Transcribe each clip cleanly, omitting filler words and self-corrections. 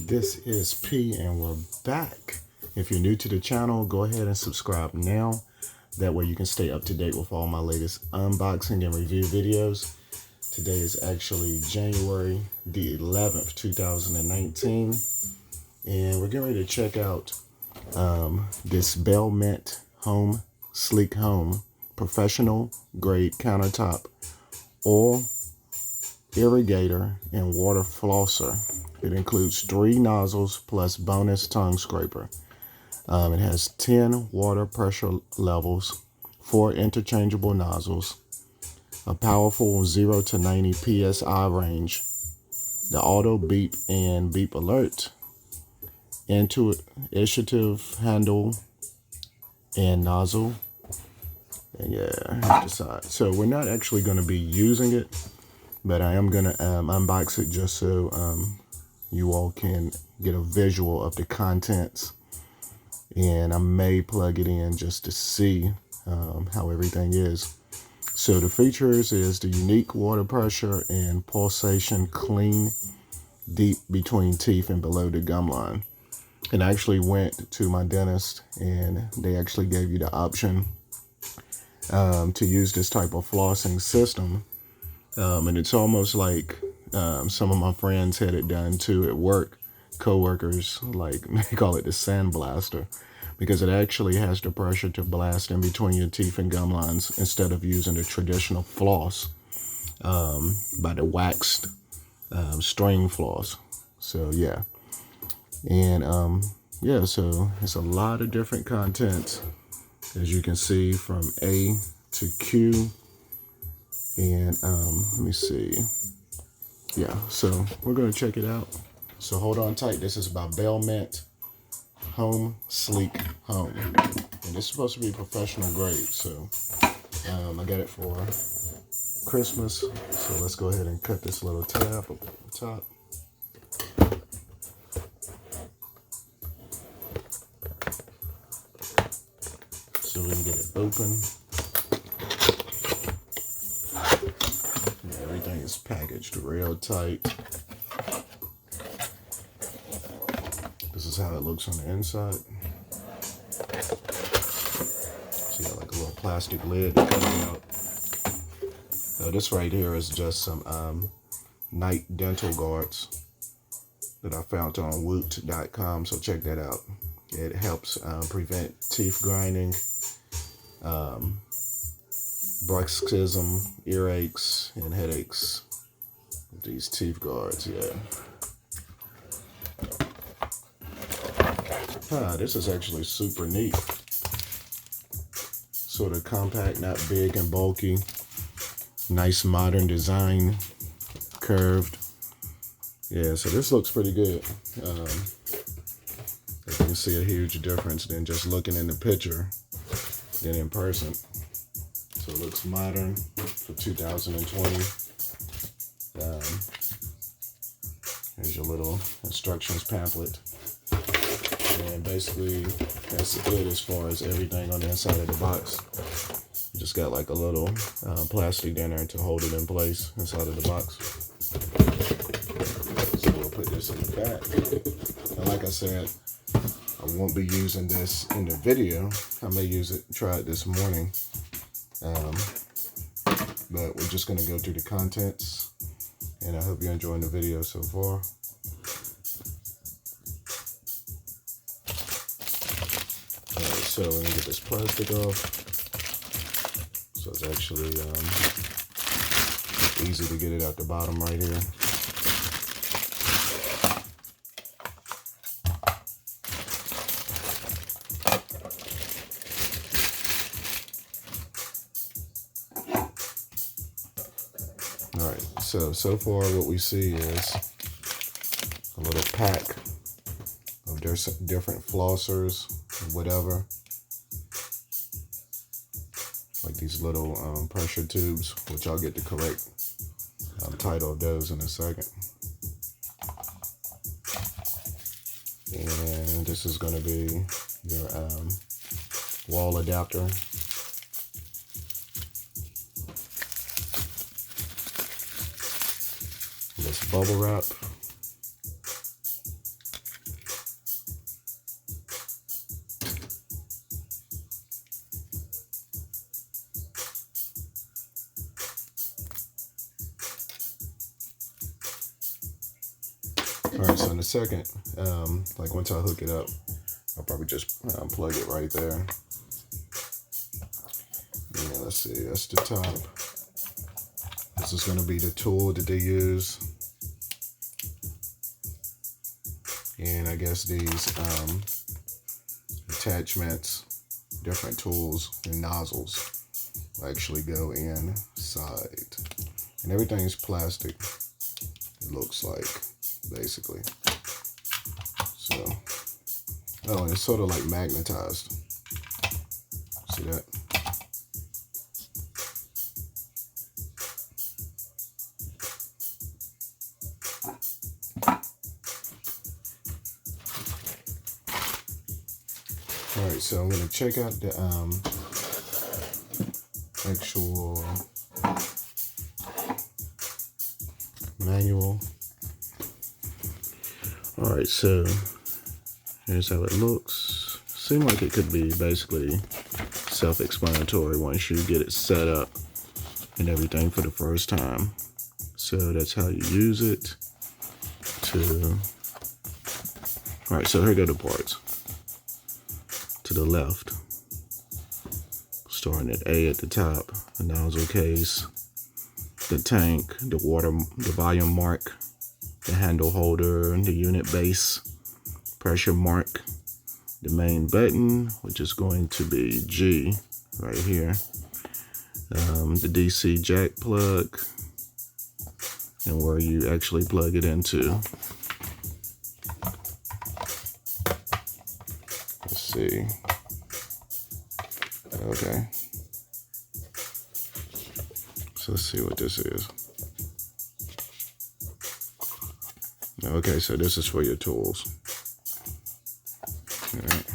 This is P and we're back. If you're new to the channel, go ahead and subscribe now. That way you can stay up to date with all my latest unboxing and review videos. Today is actually January the 11th, 2019. And we're getting ready to check out this Bell Mint Home Sleek Home Professional Grade Countertop Oil Irrigator and Water Flosser. It includes 3 nozzles plus bonus tongue scraper. It has 10 water pressure levels, 4 interchangeable nozzles, a powerful 0 to 90 PSI range, the auto beep and beep alert, intuitive handle and nozzle. And yeah, decide. So we're not actually going to be using it, but I am going to unbox it just so you all can get a visual of the contents. And I may plug it in just to see how everything is. So the features is the unique water pressure and pulsation, clean, deep between teeth and below the gum line. And I actually went to my dentist and they actually gave you the option to use this type of flossing system. And it's almost like some of my friends had it done too at work. Co-workers, like, they call it the sand blaster, because it actually has the pressure to blast in between your teeth and gum lines instead of using the traditional floss by the waxed string floss. So yeah, and yeah, so it's a lot of different contents, as you can see, from A to Q. And let me see. Yeah, so we're gonna check it out. So hold on tight. This is by Bell Mint Home Sleek Home, and it's supposed to be professional grade. So I got it for Christmas. So let's go ahead and cut this little tab up the top. So we can get it open. Yeah, everything is packaged real tight. This is how it looks on the inside. So you got like a little plastic lid coming out. Now this right here is just some night dental guards that I found on woot.com, so check that out. It helps prevent teeth grinding, bruxism, earaches, and headaches with these teeth guards. Yeah. This is actually super neat. Sort of compact, not big and bulky. Nice modern design, curved. Yeah, so this looks pretty good. You can see a huge difference than just looking in the picture than in person. So it looks modern for 2020. Here's your little instructions pamphlet. And basically, that's it as far as everything on the inside of the box. You just got like a little plastic in there to hold it in place inside of the box. So we'll put this in the back. And like I said, I won't be using this in the video. I may try it this morning. But we're just going to go through the contents. And I hope you're enjoying the video so far. So we're going to get this plastic off. So it's actually easy to get it out the bottom right here. All right, so far what we see is a little pack of different flossers, whatever. Like these little pressure tubes, which I'll get the correct title of those in a second. And this is going to be your wall adapter. This bubble wrap. All right, so in a second, like once I hook it up, I'll probably just plug it right there. Yeah, let's see, that's the top. This is going to be the tool that they use. And I guess these attachments, different tools and nozzles will actually go inside. And everything's plastic, it looks like, basically. So, oh, and it's sort of like magnetized. See that? All right, so I'm gonna check out the actual manual. All right, so here's how it looks. Seems like it could be basically self-explanatory once you get it set up and everything for the first time. So that's how you use it to, all right, so here go the parts. To the left, starting at A at the top, the nozzle case, the tank, the volume mark, the handle holder, the unit base, pressure mark, the main button, which is going to be G right here, the DC jack plug, and where you actually plug it into. Let's see. Okay. So let's see what this is. Okay, so this is for your tools. All right.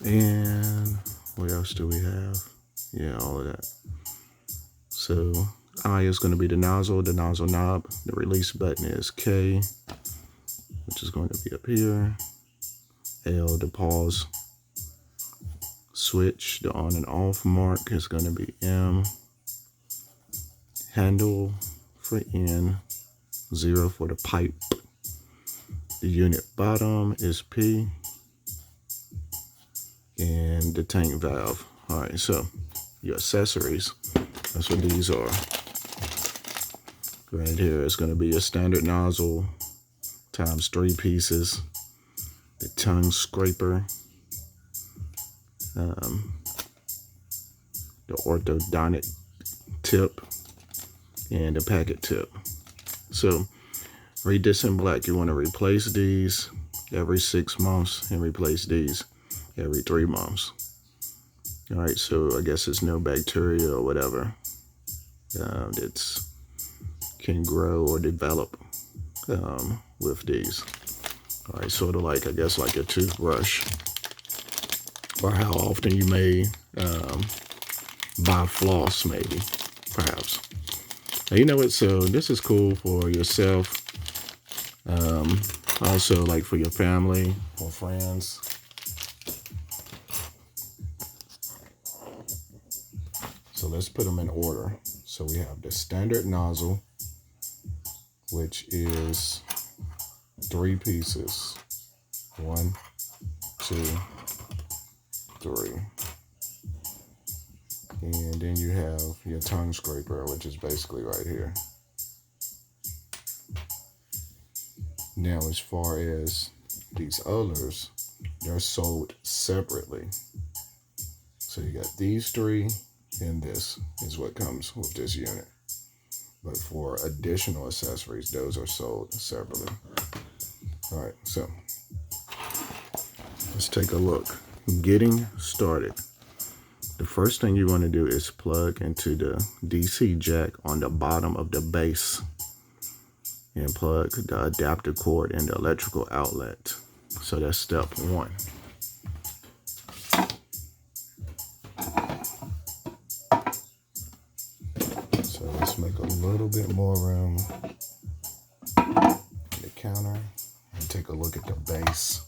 And what else do we have? Yeah, all of that. So I is going to be the nozzle knob. The release button is K, which is going to be up here. L, the pause switch, the on and off mark is going to be M. Handle for N, 0 for the pipe. The unit bottom is P. And the tank valve. All right, so your accessories, that's what these are. Right here is going to be a standard nozzle times 3 pieces. The tongue scraper. The orthodontic tip. And the packet tip. So read this in black. You want to replace these every 6 months and replace these every 3 months. All right, so I guess it's no bacteria or whatever that can grow or develop with these. All right, sort of like, I guess, like a toothbrush, or how often you may buy floss, maybe, perhaps. Now, you know what? So this is cool for yourself. Also, like for your family or friends. So let's put them in order. So we have the standard nozzle, which is 3 pieces. 1, 2, 3. And then you have your tongue scraper, which is basically right here. Now, as far as these others, they're sold separately. So you got these 3, and this is what comes with this unit. But for additional accessories, those are sold separately. All right, so let's take a look. Getting started. The first thing you want to do is plug into the DC jack on the bottom of the base and plug the adapter cord in the electrical outlet. So that's step 1. So let's make a little bit more room in the counter and take a look at the base,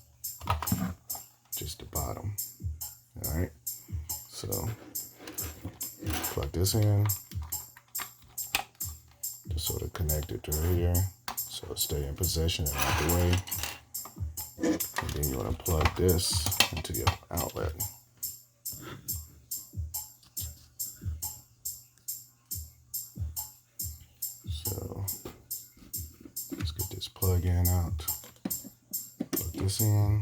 just the bottom. All right. So plug this in to sort of connected through here, so it'll stay in position and out the way. And then you want to plug this into your outlet. So let's get this plug in out. Plug this in.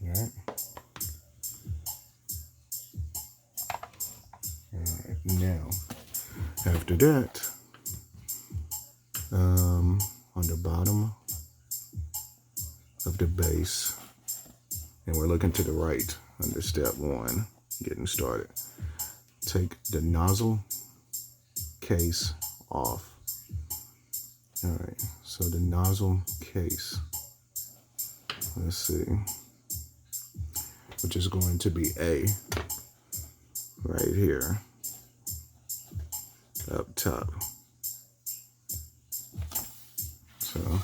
Alright. Alright, now after that, on the bottom of the base, and we're looking to the right under step 1, getting started. Take the nozzle case off. All right, so the nozzle case, let's see, which is going to be A right here up top. So I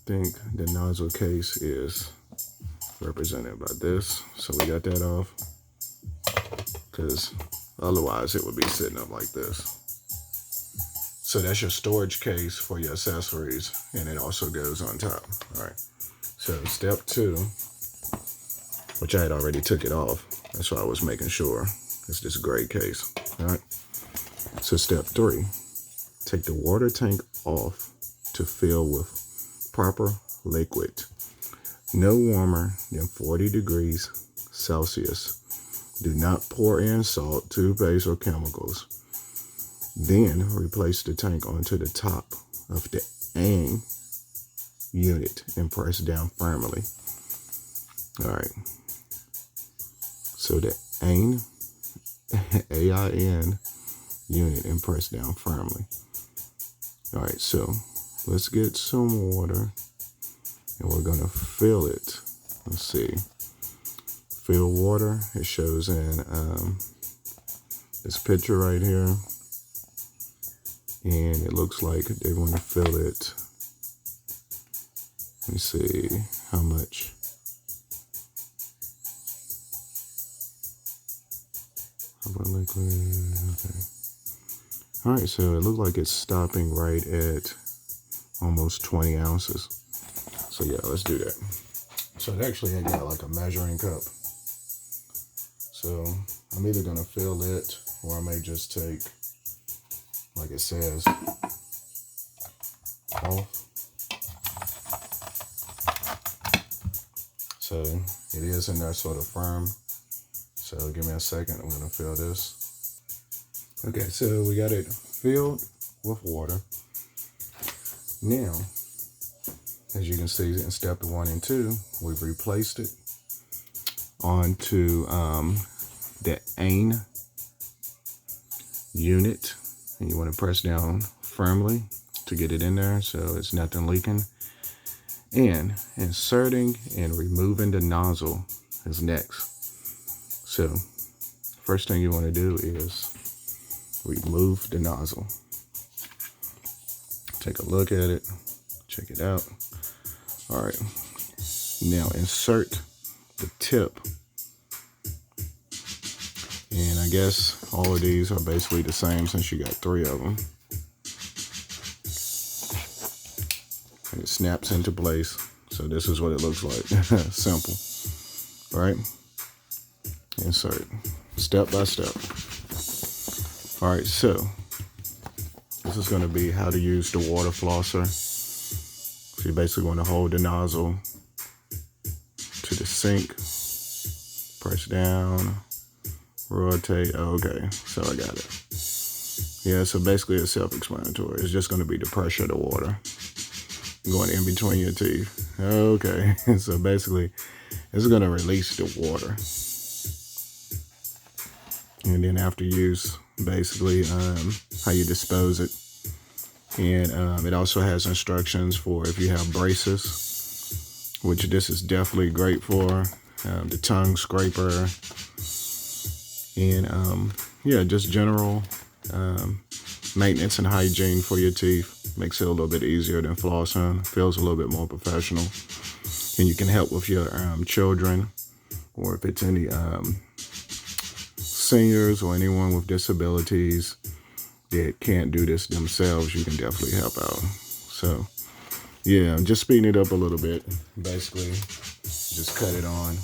think the nozzle case is represented by this. So we got that off, because otherwise it would be sitting up like this. So that's your storage case for your accessories, and it also goes on top. All right, so step 2, which I had already took it off, that's why I was making sure, it's this gray case. All right, so step 3, take the water tank off to fill with proper liquid, no warmer than 40 degrees Celsius. Do not pour in salt, toothpaste, or chemicals. Then replace the tank onto the top of the AIM unit and press down firmly. All right. So the AIN, A-I-N unit, and press down firmly. All right, so let's get some water, and we're gonna fill it. Let's see. Fill water. It shows in this picture right here, and it looks like they want to fill it. Let me see how much. Liquid. Okay. All right, so it looks like it's stopping right at almost 20 ounces. So yeah, let's do that. So it actually I got like a measuring cup. So I'm either gonna fill it, or I may just take, like it says, off. So it is in there sort of firm. So give me a second, I'm gonna fill this. Okay, so we got it filled with water. Now, as you can see in step 1 and 2, we've replaced it onto the AIN unit, and you want to press down firmly to get it in there so it's nothing leaking. And inserting and removing the nozzle is next. So first thing you want to do is remove the nozzle. Take a look at it, check it out. All right, now insert the tip. And I guess all of these are basically the same since you got 3 of them. And it snaps into place. So this is what it looks like. Simple. All right, insert step by step. All right, so this is going to be how to use the water flosser. So you basically want to hold the nozzle to the sink, press down, rotate. Okay, so I got it. Yeah, so basically it's self-explanatory. It's just going to be the pressure of the water going in between your teeth. Okay, so basically it's going to release the water. And then after use, basically how you dispose it. And it also has instructions for if you have braces, which this is definitely great for, the tongue scraper, and yeah, just general maintenance and hygiene for your teeth. Makes it a little bit easier than flossing, feels a little bit more professional, and you can help with your children, or if it's any seniors or anyone with disabilities that can't do this themselves, you can definitely help out. So yeah, I'm just speeding it up a little bit. Basically, just cut it on.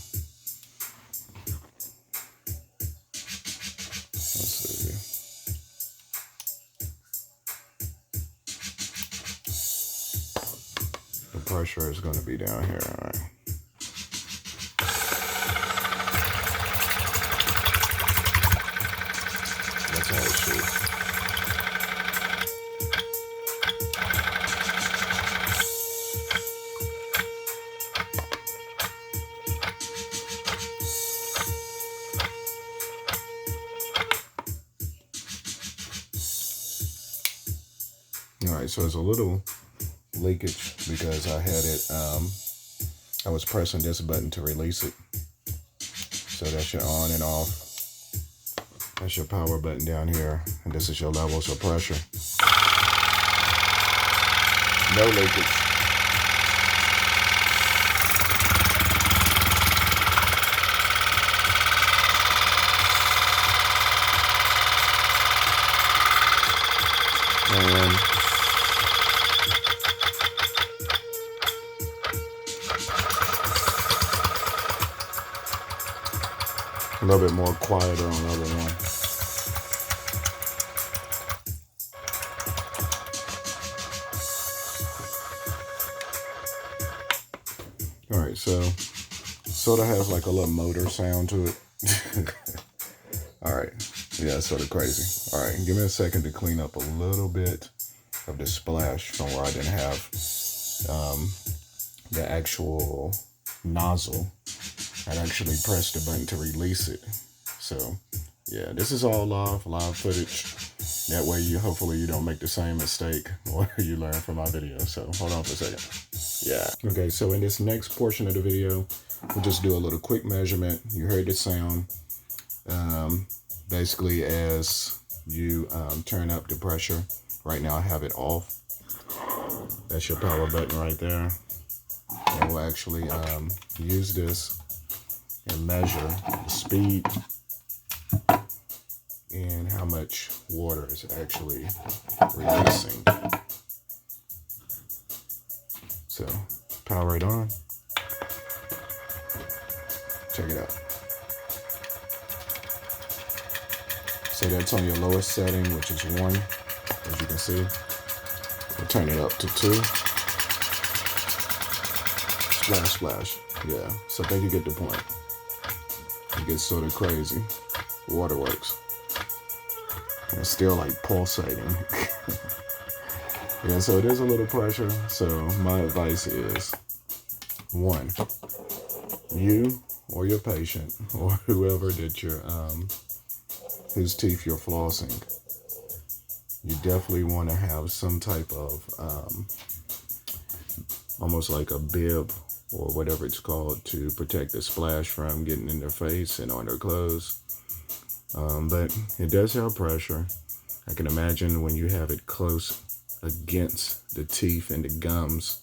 Let's see. The pressure is going to be down here, all right. That's how it should. All right, so there's a little leakage because I had it, I was pressing this button to release it. So that's your on and off. That's your power button down here. And this is your levels of pressure. No leakage. And a little bit more quieter on the other one. All right, so sort of has like a little motor sound to it. All right, yeah, it's sort of crazy. All right, give me a second to clean up a little bit of the splash from where I didn't have the actual nozzle. I actually pressed the button to release it. So yeah, this is all live footage. That way hopefully you don't make the same mistake or you learn from my video. So hold on for a second. Yeah. Okay, so in this next portion of the video, we'll just do a little quick measurement. You heard the sound. Basically as you turn up the pressure. Right now I have it off. That's your power button right there. And we'll actually use this and measure the speed and how much water is actually releasing. So power it on. Check it out. So that's on your lowest setting, which is 1, as you can see. We'll turn it up to 2. Splash, splash. Yeah, so I think you get the point. It gets sort of crazy. Waterworks. And it's still like pulsating. Yeah, so it is a little pressure. So my advice is, 1, you or your patient or whoever that you're, whose teeth you're flossing, you definitely want to have some type of, almost like a bib or whatever it's called to protect the splash from getting in their face and on their clothes. But it does have pressure. I can imagine when you have it close against the teeth and the gums,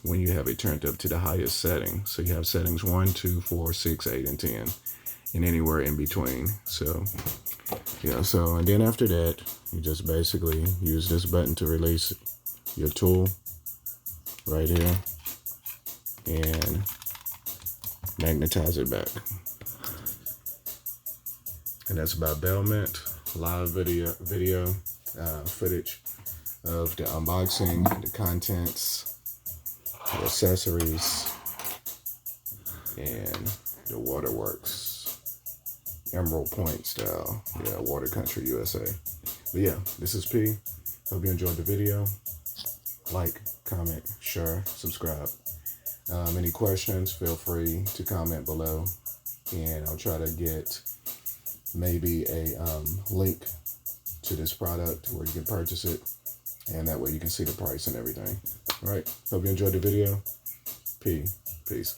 when you have it turned up to the highest setting. So you have settings 1, 2, 4, 6, 8, and 10, and anywhere in between. So yeah, so and then after that, you just basically use this button to release your tool right here and magnetize it back. And that's about Belmont live video footage of the unboxing, the contents, the accessories, and the waterworks. Emerald Point style. Yeah, Water Country, USA. But yeah, this is P. Hope you enjoyed the video. Like, comment, share, subscribe. Any questions, feel free to comment below. And I'll try to get maybe a link to this product where you can purchase it. And that way you can see the price and everything. All right, hope you enjoyed the video. Peace.